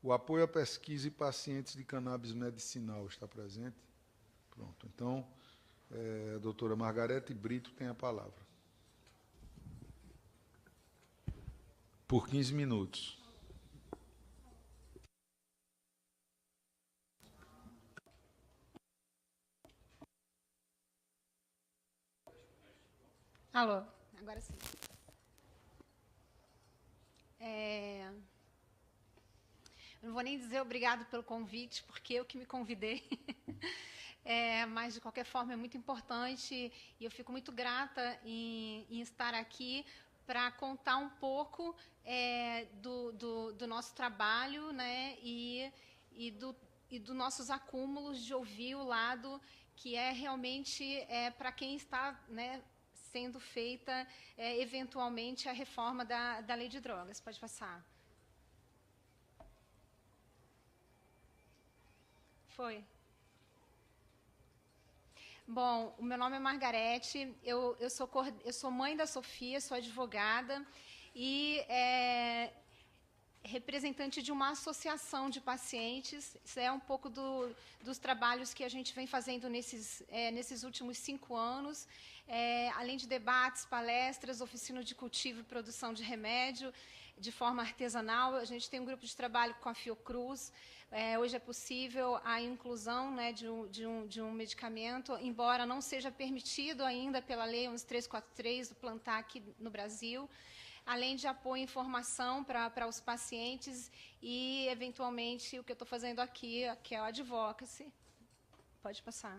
O apoio à pesquisa e pacientes de cannabis medicinal está presente? Pronto. Então, a doutora Margarete Brito tem a palavra. Por 15 minutos. Alô, agora sim. Eu não vou nem dizer obrigado pelo convite, porque eu que me convidei. Mas, de qualquer forma, é muito importante e eu fico muito grata em estar aqui para contar um pouco do nosso trabalho, né, e dos nossos acúmulos de ouvir o lado que é realmente para quem está, né, sendo feita eventualmente a reforma da lei de drogas. Pode passar. Foi. Bom, o meu nome é Margarete, eu sou mãe da Sofia, sou advogada e representante de uma associação de pacientes. Isso é um pouco dos trabalhos que a gente vem fazendo nesses últimos 5 anos, além de debates, palestras, oficina de cultivo e produção de remédio de forma artesanal. A gente tem um grupo de trabalho com a Fiocruz. Hoje é possível a inclusão, né, de um medicamento, embora não seja permitido ainda pela Lei 11343 do plantar aqui no Brasil, além de apoio e informação para os pacientes e, eventualmente, o que eu estou fazendo aqui, que é o advocacy. Pode passar.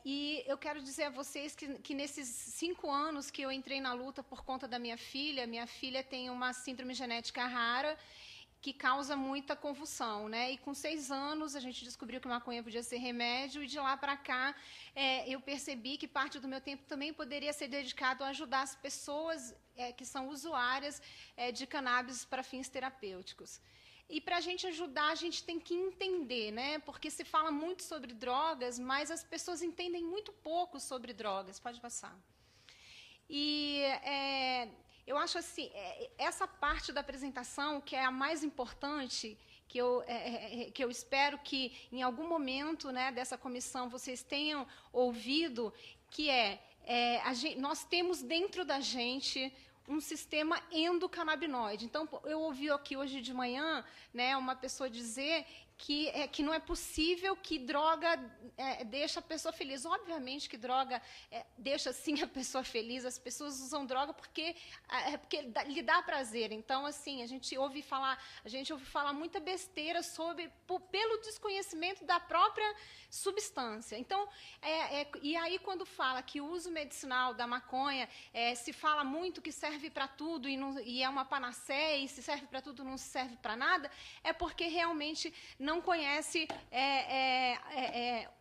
E eu quero dizer a vocês que nesses 5 anos que eu entrei na luta por conta da minha filha tem uma síndrome genética rara, que causa muita convulsão, né? E com 6 anos a gente descobriu que maconha podia ser remédio, e de lá para cá eu percebi que parte do meu tempo também poderia ser dedicado a ajudar as pessoas que são usuárias de cannabis para fins terapêuticos. E para a gente ajudar, a gente tem que entender, né? Porque se fala muito sobre drogas, mas as pessoas entendem muito pouco sobre drogas. Pode passar. E eu acho assim, essa parte da apresentação, que é a mais importante, que eu espero que em algum momento, né, dessa comissão vocês tenham ouvido, que nós temos dentro da gente um sistema endocannabinoide. Então, eu ouvi aqui hoje de manhã, né, uma pessoa dizer que não é possível que droga deixa a pessoa feliz. Obviamente que droga deixa, sim, a pessoa feliz. As pessoas usam droga porque lhe dá prazer. Então, assim, a gente ouve falar muita besteira pelo desconhecimento da própria substância. Então, e aí, quando fala que o uso medicinal da maconha, se fala muito que serve para tudo e é uma panaceia, e se serve para tudo não serve para nada, é porque realmente não conhece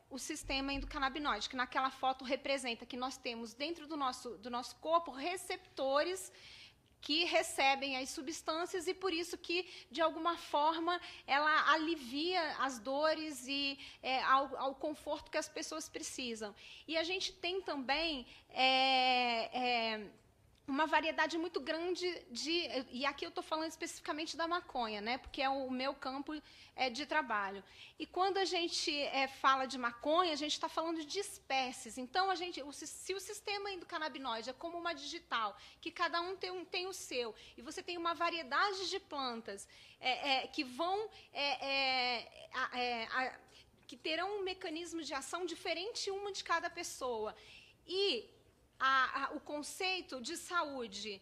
o sistema endocannabinoide, que naquela foto representa que nós temos dentro do nosso corpo receptores que recebem as substâncias, e por isso que, de alguma forma, ela alivia as dores e ao conforto que as pessoas precisam. E a gente tem também uma variedade muito grande e aqui eu estou falando especificamente da maconha, né, porque é o meu campo de trabalho. E quando a gente fala de maconha, a gente está falando de espécies. Então, se o sistema endocannabinoide é como uma digital, que cada um tem o seu, e você tem uma variedade de plantas que vão... que terão um mecanismo de ação diferente uma de cada pessoa. E o conceito de saúde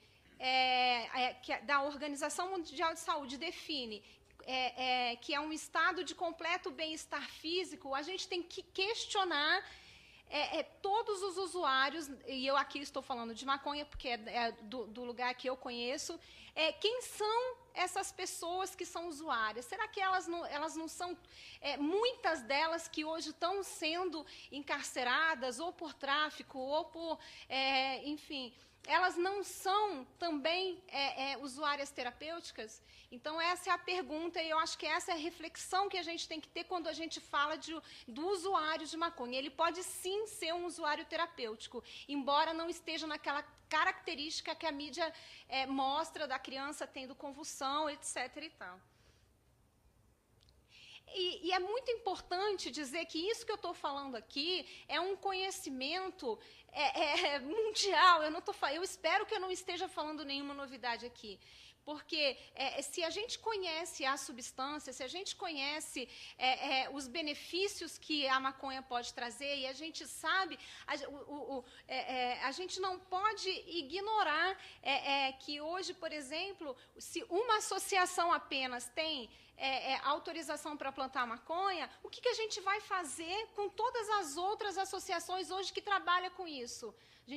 da Organização Mundial de Saúde define que é um estado de completo bem-estar físico, a gente tem que questionar todos os usuários, e eu aqui estou falando de maconha, porque é do lugar que eu conheço, quem são essas pessoas que são usuárias? Será que elas não são, muitas delas que hoje estão sendo encarceradas, ou por tráfico, ou por, enfim, elas não são também usuárias terapêuticas? Então, essa é a pergunta, e eu acho que essa é a reflexão que a gente tem que ter quando a gente fala do usuário de maconha. Ele pode, sim, ser um usuário terapêutico, embora não esteja naquela característica que a mídia mostra da criança tendo convulsão, etc. e tal. E é muito importante dizer que isso que eu estou falando aqui é um conhecimento mundial. Eu espero que eu não esteja falando nenhuma novidade aqui. Porque se a gente conhece a substância, se a gente conhece os benefícios que a maconha pode trazer, e a gente sabe, a gente não pode ignorar que hoje, por exemplo, se uma associação apenas tem autorização para plantar maconha, o que a gente vai fazer com todas as outras associações hoje que trabalham com isso? A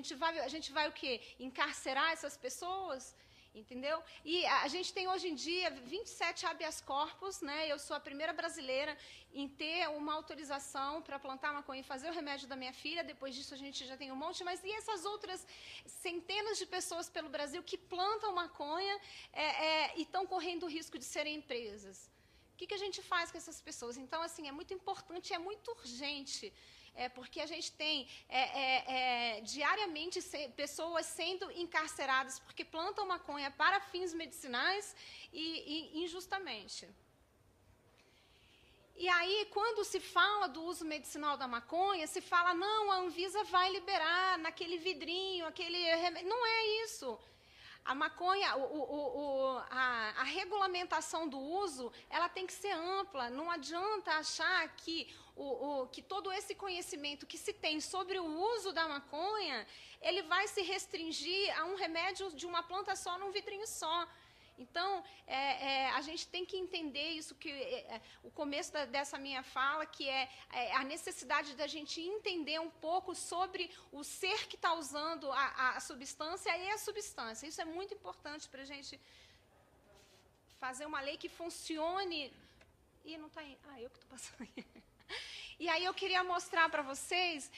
gente vai o quê? Encarcerar essas pessoas? Entendeu? E a gente tem hoje em dia 27 habeas corpus, né? Eu sou a primeira brasileira em ter uma autorização para plantar maconha e fazer o remédio da minha filha. Depois disso a gente já tem um monte, mas e essas outras centenas de pessoas pelo Brasil que plantam maconha e estão correndo o risco de serem presas? O que a gente faz com essas pessoas? Então, assim, é muito importante, é muito urgente. Porque a gente tem diariamente pessoas sendo encarceradas porque plantam maconha para fins medicinais e injustamente. E aí, quando se fala do uso medicinal da maconha, se fala, não, a Anvisa vai liberar naquele vidrinho, aquele remédio. Não é isso. A maconha, a regulamentação do uso, ela tem que ser ampla. Não adianta achar que todo esse conhecimento que se tem sobre o uso da maconha, ele vai se restringir a um remédio de uma planta só, num vidrinho só. Então, a gente tem que entender isso, o começo dessa minha fala, que é a necessidade da gente entender um pouco sobre o ser que está usando a substância e a substância. Isso é muito importante para a gente fazer uma lei que funcione. Ih, não está aí. Eu que estou passando aí. E aí eu queria mostrar para vocês,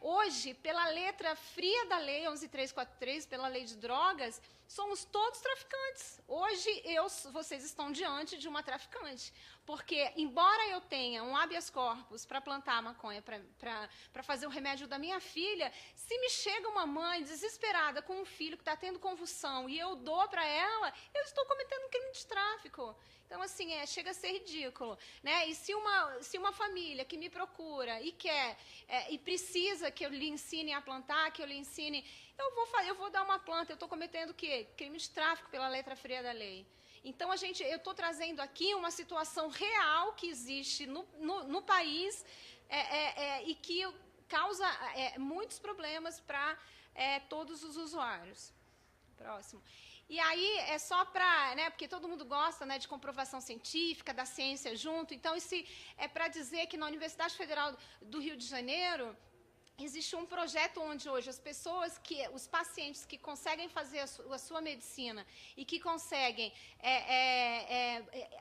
hoje, pela letra fria da lei 11.343, pela lei de drogas, somos todos traficantes. Hoje, vocês estão diante de uma traficante. Porque, embora eu tenha um habeas corpus para plantar maconha, para fazer o remédio da minha filha, se me chega uma mãe desesperada com um filho que está tendo convulsão e eu dou para ela, eu estou cometendo um crime de tráfico. Então, assim, chega a ser ridículo, né? E se uma família que me procura e quer, e precisa que eu lhe ensine a plantar, que eu lhe ensine, eu vou dar uma planta, eu estou cometendo o quê? Crime de tráfico pela letra fria da lei. Então, eu estou trazendo aqui uma situação real que existe no país e que causa muitos problemas para todos os usuários. Próximo. E aí, é só para, né, porque todo mundo gosta, né, de comprovação científica, da ciência junto. Então, isso é para dizer que na Universidade Federal do Rio de Janeiro, existe um projeto onde hoje os pacientes que conseguem fazer a sua medicina e que conseguem,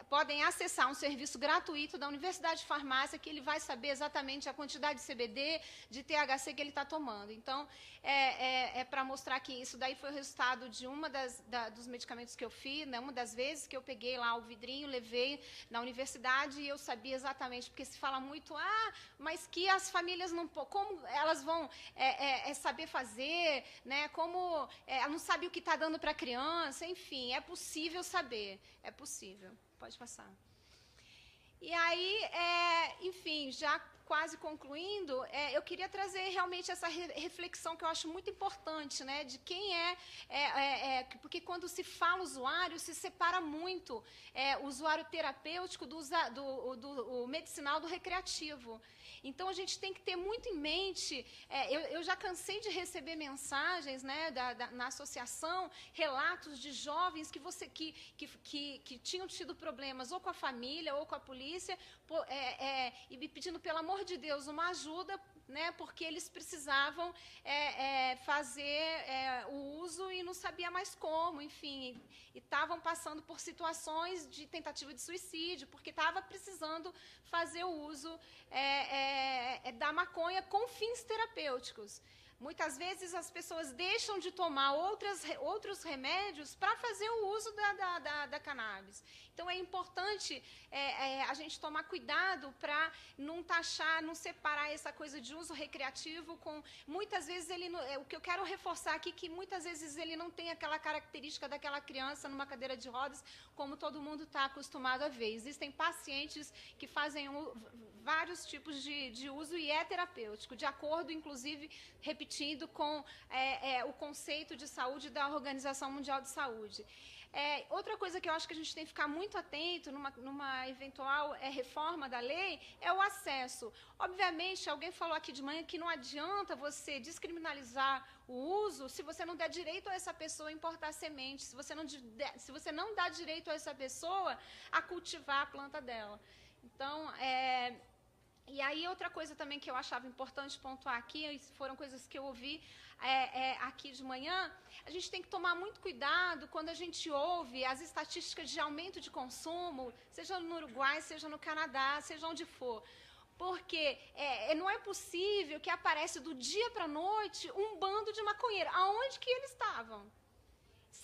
podem acessar um serviço gratuito da Universidade de Farmácia, que ele vai saber exatamente a quantidade de CBD, de THC que ele está tomando. Então, para mostrar que isso daí foi o resultado de dos medicamentos que eu fiz, né, uma das vezes que eu peguei lá o vidrinho, levei na universidade e eu sabia exatamente, porque se fala muito, mas que as famílias não... Como elas vão saber fazer, né? Como ela não sabe o que está dando para a criança, enfim, é possível saber, é possível. Pode passar. E aí, enfim, já quase concluindo, eu queria trazer realmente essa reflexão que eu acho muito importante, né? De quem porque quando se fala usuário, se separa muito o usuário terapêutico do medicinal, do recreativo. Então, a gente tem que ter muito em mente, eu já cansei de receber mensagens, né, na associação, relatos de jovens que tinham tido problemas ou com a família ou com a polícia, e me pedindo, pelo amor de Deus, uma ajuda, né, porque eles precisavam fazer o uso e não sabia mais como, enfim, e estavam passando por situações de tentativa de suicídio, porque estava precisando fazer o uso da maconha com fins terapêuticos. Muitas vezes as pessoas deixam de tomar outros remédios para fazer o uso da cannabis. Então, é importante a gente tomar cuidado para não taxar, não separar essa coisa de uso recreativo com... Muitas vezes, o que eu quero reforçar aqui é que muitas vezes ele não tem aquela característica daquela criança numa cadeira de rodas, como todo mundo está acostumado a ver. Existem pacientes que fazem vários tipos de uso e é terapêutico, de acordo, inclusive, repetindo com o conceito de saúde da Organização Mundial de Saúde. Outra coisa que eu acho que a gente tem que ficar muito atento numa eventual reforma da lei é o acesso. Obviamente, alguém falou aqui de manhã que não adianta você descriminalizar o uso se você não der direito a essa pessoa a importar semente, se você não dá direito a essa pessoa a cultivar a planta dela. Então, e aí, outra coisa também que eu achava importante pontuar aqui, foram coisas que eu ouvi aqui de manhã, a gente tem que tomar muito cuidado quando a gente ouve as estatísticas de aumento de consumo, seja no Uruguai, seja no Canadá, seja onde for. Porque não é possível que aparece do dia para a noite um bando de maconheiros. Aonde que eles estavam?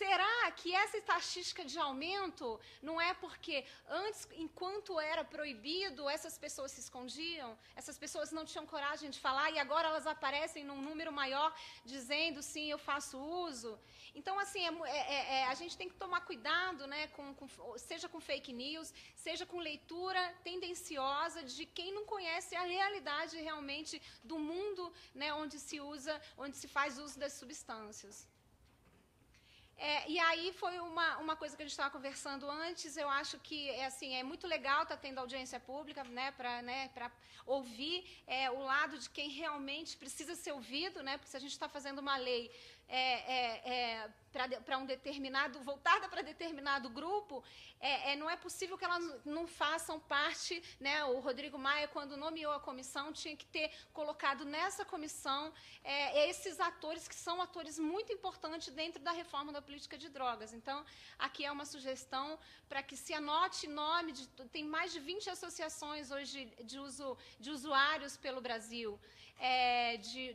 Será que essa estatística de aumento não é porque antes, enquanto era proibido, essas pessoas se escondiam? Essas pessoas não tinham coragem de falar e agora elas aparecem num número maior dizendo, sim, eu faço uso? Então, assim, a gente tem que tomar cuidado, né, seja com fake news, seja com leitura tendenciosa de quem não conhece a realidade realmente do mundo, né, onde se faz uso das substâncias. E aí foi uma coisa que a gente estava conversando antes. Eu acho que é muito legal estar tendo audiência pública, né, para ouvir o lado de quem realmente precisa ser ouvido, né, porque se a gente está fazendo uma lei para um determinado, voltada para determinado grupo, não é possível que elas não façam parte, né? O Rodrigo Maia, quando nomeou a comissão, tinha que ter colocado nessa comissão esses atores, que são atores muito importantes dentro da reforma da política de drogas. Então, aqui é uma sugestão para que se anote nome, tem mais de 20 associações hoje de usuários pelo Brasil,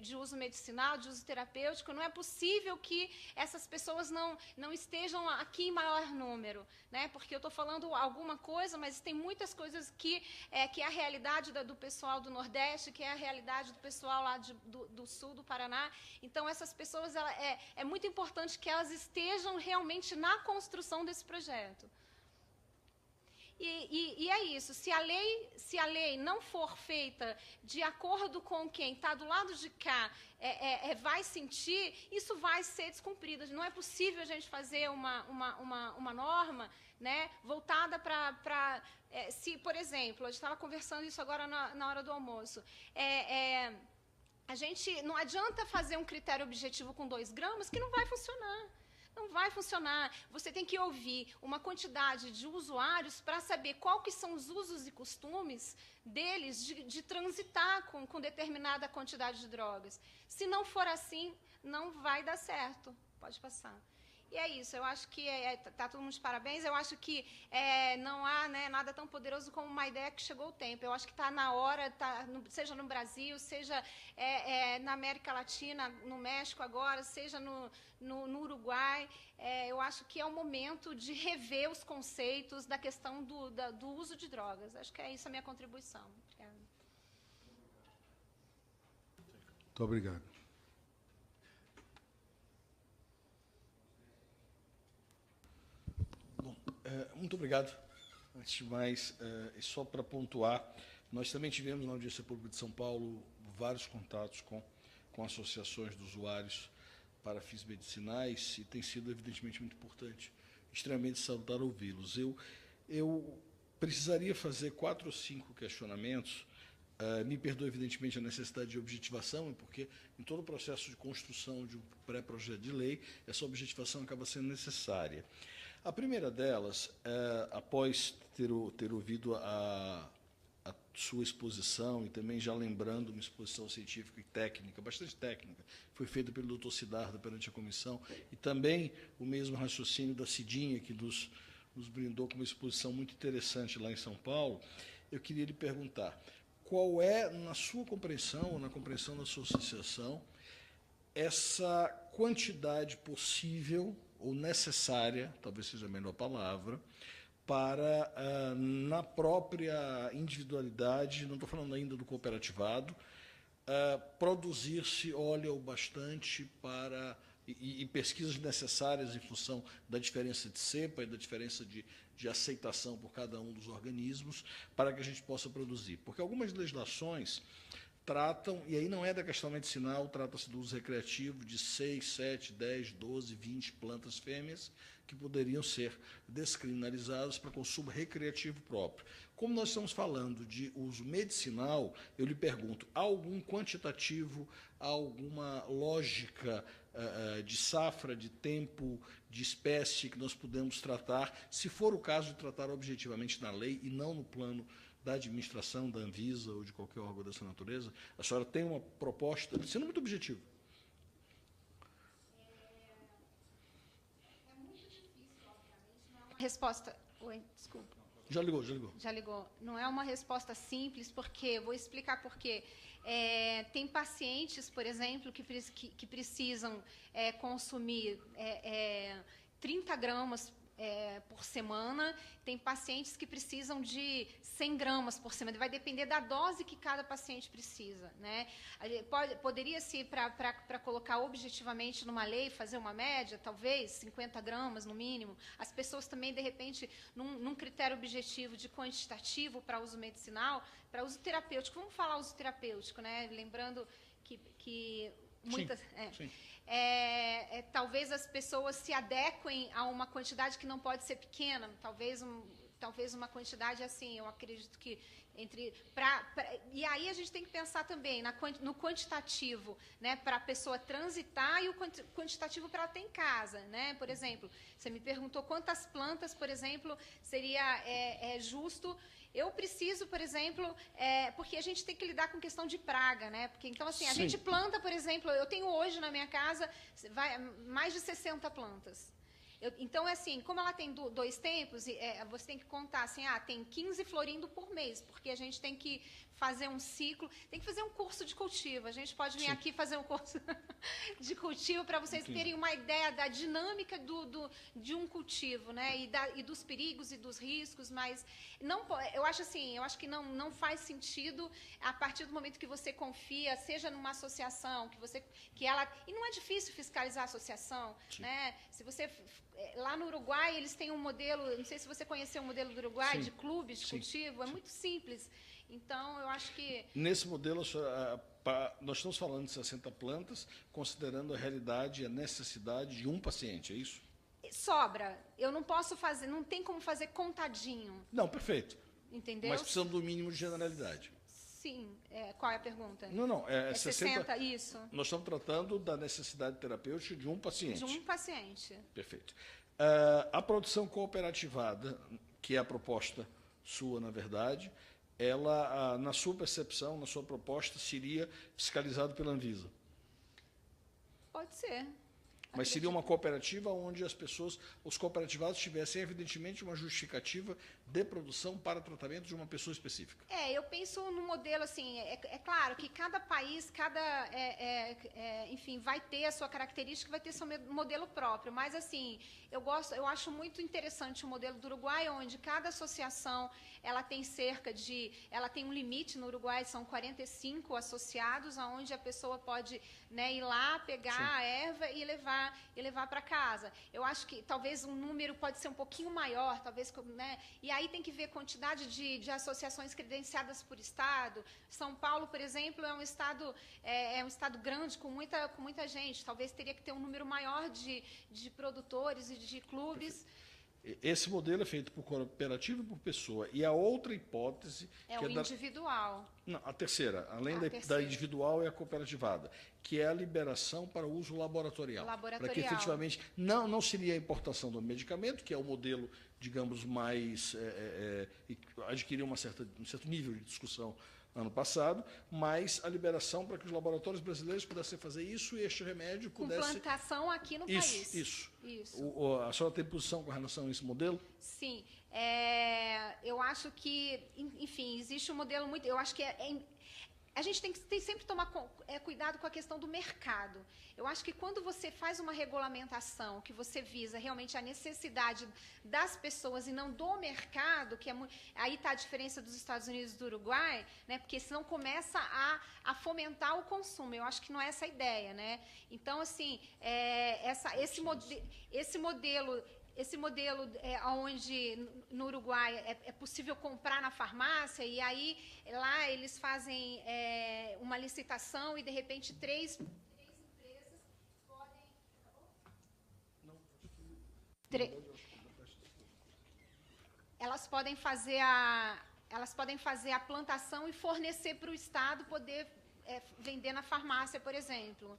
de uso medicinal, de uso terapêutico. Não é possível que essas pessoas não estejam aqui em maior número, né? Porque eu estou falando alguma coisa, mas tem muitas coisas que é a realidade do pessoal do Nordeste, que é a realidade do pessoal lá do Sul do Paraná. Então, essas pessoas, é muito importante que elas estejam realmente na construção desse projeto. E é isso, se a lei não for feita de acordo com quem está do lado de cá vai sentir, isso vai ser descumprido. Não é possível a gente fazer uma norma, né, voltada para... se, por exemplo, a gente estava conversando isso agora na hora do almoço, a gente não adianta fazer um critério objetivo com 2 gramas que não vai funcionar. Não vai funcionar. Você tem que ouvir uma quantidade de usuários para saber qual que são os usos e costumes deles de transitar com determinada quantidade de drogas. Se não for assim, não vai dar certo. Pode passar. E é isso, eu acho que está todo mundo de parabéns. Eu acho que não há, né, nada tão poderoso como uma ideia que chegou o tempo. Eu acho que está na hora, seja no Brasil, seja na América Latina, no México agora, seja no Uruguai. Eu acho que é o momento de rever os conceitos da questão do uso de drogas. Acho que é isso a minha contribuição. Obrigada. Muito obrigado. Muito obrigado. Antes de mais, só para pontuar, nós também tivemos na Audiência Pública de São Paulo vários contatos com associações de usuários para fins medicinais e tem sido, evidentemente, muito importante, extremamente salutar ouvi-los. Eu precisaria fazer 4 ou 5 questionamentos. Me perdoe, evidentemente, a necessidade de objetivação, porque em todo o processo de construção de um pré-projeto de lei, essa objetivação acaba sendo necessária. A primeira delas, após ter ouvido a sua exposição e também já lembrando uma exposição científica e técnica, bastante técnica, foi feita pelo Dr. Siddhartha perante a comissão, e também o mesmo raciocínio da Cidinha, que nos brindou com uma exposição muito interessante lá em São Paulo, eu queria lhe perguntar, qual é, na sua compreensão, ou na compreensão da sua associação, essa quantidade possível ou necessária, talvez seja a melhor palavra, para, na própria individualidade, não estou falando ainda do cooperativado, produzir-se óleo o bastante para e pesquisas necessárias em função da diferença de cepa e da diferença de aceitação por cada um dos organismos, para que a gente possa produzir. Porque algumas legislações tratam, e aí não é da questão medicinal, trata-se do uso recreativo de 6, 7, 10, 12, 20 plantas fêmeas que poderiam ser descriminalizadas para consumo recreativo próprio. Como nós estamos falando de uso medicinal, eu lhe pergunto, há algum quantitativo, há alguma lógica de safra, de tempo, de espécie que nós podemos tratar, se for o caso de tratar objetivamente na lei e não no plano da administração, da Anvisa ou de qualquer órgão dessa natureza? A senhora tem uma proposta, sendo muito objetivo. É muito difícil, obviamente, não é uma resposta... Oi, desculpa. Já ligou, já ligou. Já ligou. Não é uma resposta simples, porque vou explicar por quê. Tem pacientes, por exemplo, que precisam consumir 30 gramas por semana. Tem pacientes que precisam de 100 gramas por semana. Vai depender da dose que cada paciente precisa, né? Poderia-se, para colocar objetivamente numa lei, fazer uma média, talvez 50 gramas no mínimo. As pessoas também, de repente, num critério objetivo de quantitativo para uso medicinal, para uso terapêutico. Vamos falar uso terapêutico, né? Lembrando que muitas... Sim. Talvez as pessoas se adequem a uma quantidade que não pode ser pequena, talvez uma quantidade assim, eu acredito que e aí a gente tem que pensar também no quantitativo, né, para a pessoa transitar e o quantitativo para ela ter em casa, né? Por exemplo, você me perguntou quantas plantas, por exemplo, seria justo. Eu preciso, por exemplo, porque a gente tem que lidar com questão de praga, né? Porque, então, assim, a Sim. gente planta, por exemplo, eu tenho hoje na minha casa mais de 60 plantas. Então, assim, como ela tem dois tempos, você tem que contar, assim, tem 15 florindo por mês, porque a gente tem que fazer um ciclo, tem que fazer um curso de cultivo. A gente pode vir aqui fazer um curso de cultivo para vocês terem uma ideia da dinâmica de um cultivo, né? E dos perigos e dos riscos, mas eu acho que não faz sentido a partir do momento que você confia, seja numa associação, e não é difícil fiscalizar a associação, né? Se você lá no Uruguai eles têm um modelo, não sei se você conheceu o modelo do Uruguai, Sim. de clubes de cultivo, é muito simples. Então, eu acho que... Nesse modelo, nós estamos falando de 60 plantas, considerando a realidade e a necessidade de um paciente, é isso? Sobra. Eu não posso fazer, não tem como fazer contadinho. Não, perfeito. Entendeu? Mas precisamos do mínimo de generalidade. Sim. Qual é a pergunta? Não, é 60, isso. Nós estamos tratando da necessidade terapêutica de um paciente. De um paciente. Perfeito. A produção cooperativada, que é a proposta sua, na verdade, ela, na sua percepção, na sua proposta, seria fiscalizado pela Anvisa? Pode ser. Mas seria uma cooperativa onde os cooperativados tivessem, evidentemente, uma justificativa de produção para tratamento de uma pessoa específica. Eu penso no modelo, assim, é claro que cada país, enfim, vai ter a sua característica, vai ter seu modelo próprio, mas, assim, eu acho muito interessante o modelo do Uruguai, onde cada associação, ela tem um limite. No Uruguai são 45 associados, onde a pessoa pode, né, ir lá, pegar a erva e levar para casa. Eu acho que talvez um número pode ser um pouquinho maior, talvez, né? E aí tem que ver a quantidade de associações credenciadas por estado. São Paulo, por exemplo, é um estado grande, com muita gente. Talvez teria que ter um número maior de produtores e de clubes. Esse modelo é feito por cooperativa e por pessoa. E a outra hipótese... É o individual. Não, a terceira, além da individual, é a cooperativada, que é a liberação para uso laboratorial. Para que, efetivamente, não seria a importação do medicamento, que é o modelo, digamos, mais... adquiriu um certo nível de discussão ano passado, mas a liberação para que os laboratórios brasileiros pudessem fazer isso e este remédio pudesse... Com plantação aqui no país. Isso. A senhora tem posição com relação a esse modelo? Sim. Eu acho que, enfim, existe um modelo muito... Eu acho que a gente tem que sempre tomar cuidado com a questão do mercado. Eu acho que quando você faz uma regulamentação que você visa realmente a necessidade das pessoas e não do mercado, que aí está a diferença dos Estados Unidos e do Uruguai, né? Porque senão começa a fomentar o consumo. Eu acho que não é essa a ideia, né? Então, assim, esse modelo onde no Uruguai é possível comprar na farmácia e aí lá eles fazem uma licitação e de repente três empresas podem... Elas podem fazer a plantação e fornecer para o Estado poder vender na farmácia, por exemplo.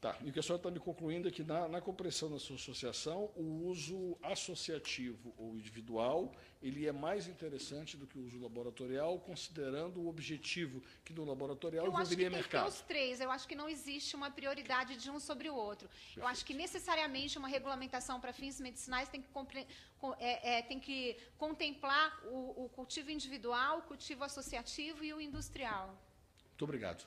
Tá, e o que a senhora está me concluindo é que na compreensão da sua associação, o uso associativo ou individual, ele é mais interessante do que o uso laboratorial, considerando o objetivo que no laboratorial envolveria mercado. Eu acho que tem que ter os três, eu acho que não existe uma prioridade de um sobre o outro. Perfeito. Eu acho que necessariamente uma regulamentação para fins medicinais tem que contemplar o cultivo individual, o cultivo associativo e o industrial. Muito obrigado.